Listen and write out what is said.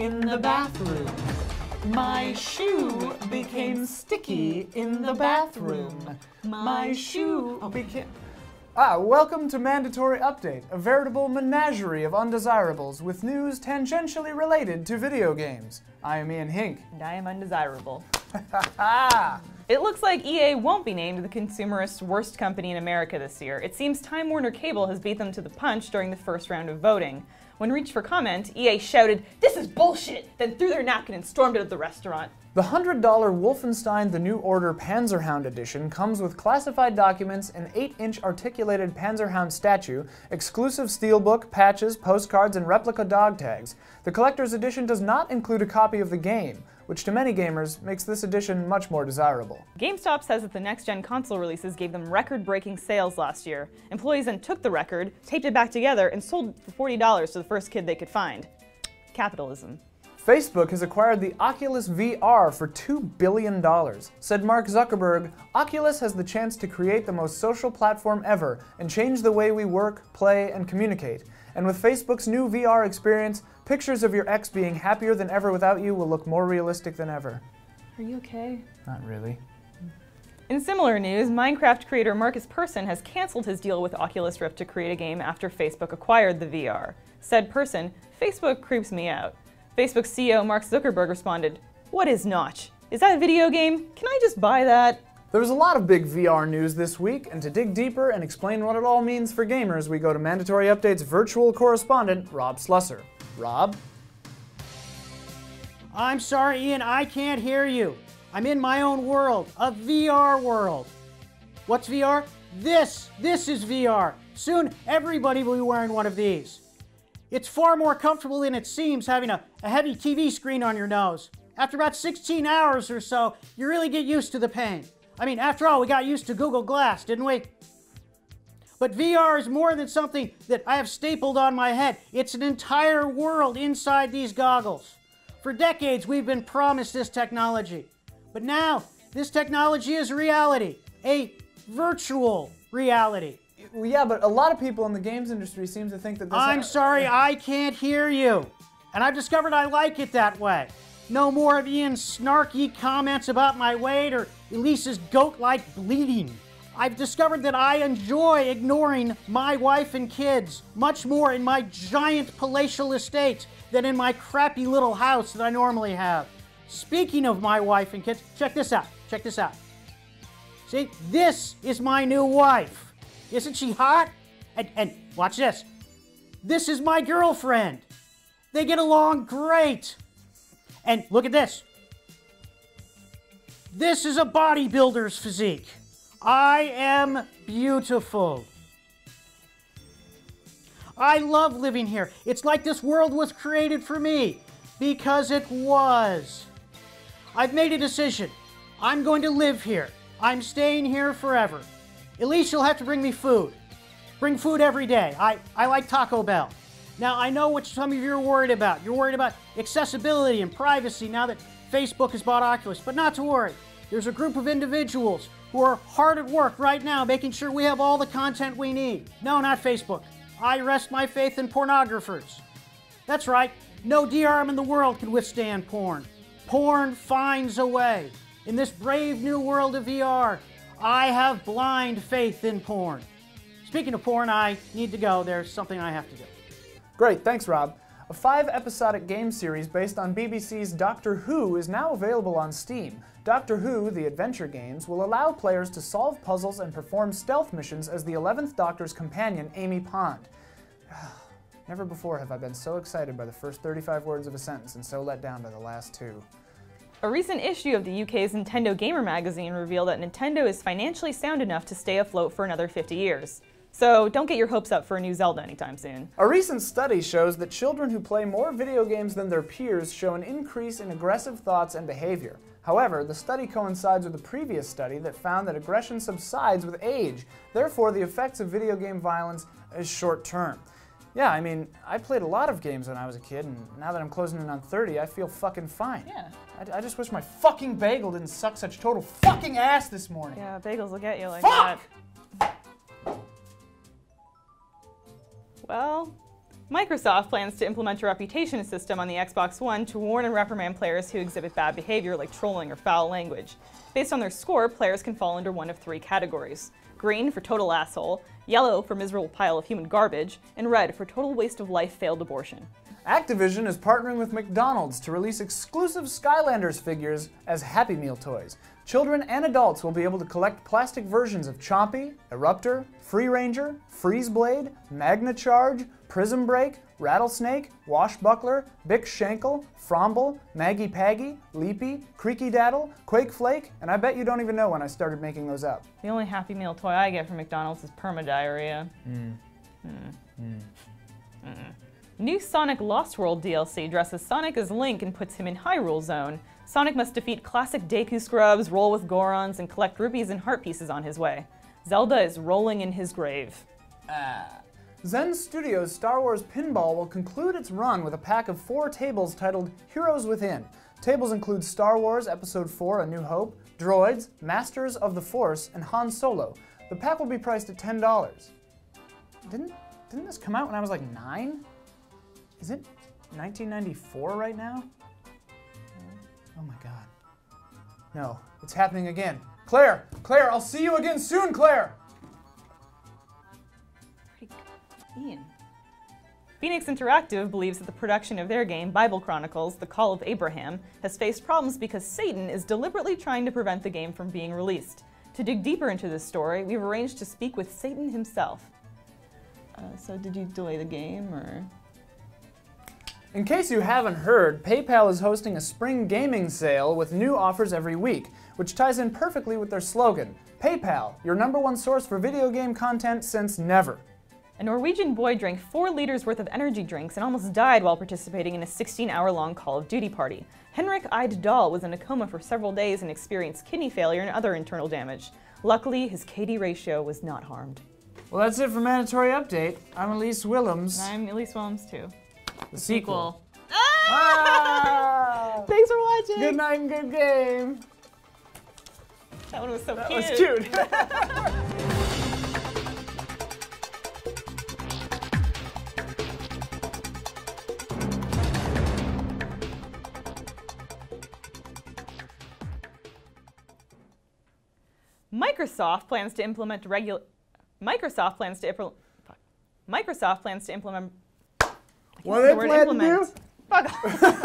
in the bathroom. My shoe became sticky in the bathroom. My shoe became... welcome to Mandatory Update, a veritable menagerie of undesirables with news tangentially related to video games. I am Ian Hink. And I am undesirable. It looks like EA won't be named the consumerist worst company in America this year. It seems Time Warner Cable has beat them to the punch during the first round of voting. When reached for comment, EA shouted, "This is bullshit!" then threw their napkin and stormed out of the restaurant. The $100 Wolfenstein The New Order Panzerhound Edition comes with classified documents, an 8-inch articulated Panzerhound statue, exclusive steelbook, patches, postcards, and replica dog tags. The collector's edition does not include a copy of the game, which to many gamers makes this edition much more desirable. GameStop says that the next-gen console releases gave them record-breaking sales last year. Employees then took the record, taped it back together, and sold it for $40 to the first kid they could find. Capitalism. Facebook has acquired the Oculus VR for $2 billion. Said Mark Zuckerberg, "Oculus has the chance to create the most social platform ever and change the way we work, play, and communicate. And with Facebook's new VR experience, pictures of your ex being happier than ever without you will look more realistic than ever." Are you okay? Not really. In similar news, Minecraft creator Marcus Persson has canceled his deal with Oculus Rift to create a game after Facebook acquired the VR. Said Persson, "Facebook creeps me out." Facebook CEO Mark Zuckerberg responded, "What is Notch? Is that a video game? Can I just buy that?" There was a lot of big VR news this week, and to dig deeper and explain what it all means for gamers, we go to Mandatory Update's virtual correspondent, Rob Slusser. Rob? I'm sorry, Ian, I can't hear you. I'm in my own world, a VR world. What's VR? This is VR. Soon, everybody will be wearing one of these. It's far more comfortable than it seems having a heavy TV screen on your nose. After about 16 hours or so, you really get used to the pain. I mean, after all, we got used to Google Glass, didn't we? But VR is more than something that I have stapled on my head. It's an entire world inside these goggles. For decades, we've been promised this technology. But now, this technology is reality. A virtual reality. Well, yeah, but a lot of people in the games industry seem to think that this... I'm sorry, I can't hear you. And I've discovered I like it that way. No more of Ian's snarky comments about my weight or Elise's goat-like bleeding. I've discovered that I enjoy ignoring my wife and kids much more in my giant palatial estate than in my crappy little house that I normally have. Speaking of my wife and kids, check this out, check this out. See, this is my new wife. Isn't she hot? And watch this. This is my girlfriend. They get along great. And look at this. This is a bodybuilder's physique. I am beautiful. I love living here. It's like this world was created for me, because it was. I've made a decision. I'm going to live here. I'm staying here forever. At least you'll have to bring me food. Bring food every day. I like Taco Bell. Now, I know what some of you are worried about. You're worried about accessibility and privacy now that Facebook has bought Oculus, but not to worry. There's a group of individuals who are hard at work right now making sure we have all the content we need. No, not Facebook. I rest my faith in pornographers. That's right. No DRM in the world can withstand porn. Porn finds a way. In this brave new world of VR, I have blind faith in porn. Speaking of porn, I need to go. There's something I have to do. Great, thanks, Rob. A 5-episodic game series based on BBC's Doctor Who is now available on Steam. Doctor Who, the adventure games, will allow players to solve puzzles and perform stealth missions as the 11th Doctor's companion, Amy Pond. Never before have I been so excited by the first 35 words of a sentence and so let down by the last 2. A recent issue of the UK's Nintendo Gamer magazine revealed that Nintendo is financially sound enough to stay afloat for another 50 years. So don't get your hopes up for a new Zelda anytime soon. A recent study shows that children who play more video games than their peers show an increase in aggressive thoughts and behavior. However, the study coincides with a previous study that found that aggression subsides with age. Therefore, the effects of video game violence is short-term. Yeah, I mean, I played a lot of games when I was a kid, and now that I'm closing in on 30, I feel fucking fine. Yeah. I just wish my fucking bagel didn't suck such total fucking ass this morning. Yeah, bagels will get you like Fuck! that. Well, Microsoft plans to implement a reputation system on the Xbox One to warn and reprimand players who exhibit bad behavior like trolling or foul language. Based on their score, players can fall under one of 3 categories. Green for total asshole, yellow for miserable pile of human garbage, and red for total waste of life failed abortion. Activision is partnering with McDonald's to release exclusive Skylanders figures as Happy Meal toys. Children and adults will be able to collect plastic versions of Chompy, Eruptor, Free Ranger, Freeze Blade, Magna Charge, Prism Break, Rattlesnake, Washbuckler, Bick Shankle, Fromble, Maggie Paggy, Leapy, Creaky Daddle, Quake Flake, and I bet you don't even know when I started making those up. The only Happy Meal toy I get from McDonald's is perma-diarrhea. New Sonic Lost World DLC dresses Sonic as Link and puts him in Hyrule Zone. Sonic must defeat classic Deku Scrubs, roll with Gorons, and collect rupees and heart pieces on his way. Zelda is rolling in his grave. Zen Studios' Star Wars Pinball will conclude its run with a pack of 4 tables titled Heroes Within. Tables include Star Wars Episode 4 A New Hope, Droids, Masters of the Force, and Han Solo. The pack will be priced at $10. Didn't this come out when I was like 9? Is it 1994 right now? Oh my god. No, it's happening again. Claire! Claire, I'll see you again soon, Claire! Ian. Phoenix Interactive believes that the production of their game, Bible Chronicles: The Call of Abraham, has faced problems because Satan is deliberately trying to prevent the game from being released. To dig deeper into this story, we've arranged to speak with Satan himself. So did you delay the game, or...? In case you haven't heard, PayPal is hosting a spring gaming sale with new offers every week, which ties in perfectly with their slogan, PayPal, your #1 source for video game content since never. A Norwegian boy drank 4 liters worth of energy drinks and almost died while participating in a 16-hour-long Call of Duty party. Henrik Eid-Dahl was in a coma for several days and experienced kidney failure and other internal damage. Luckily, his KD ratio was not harmed. Well, that's it for Mandatory Update. I'm Elise Willems. I'm Elise Willems, too. The sequel. Ah! Thanks for watching. Good night and good game. That one was so cute. That was cute. Microsoft plans to implement Microsoft plans to implement. What do they plan to do? Fuck off.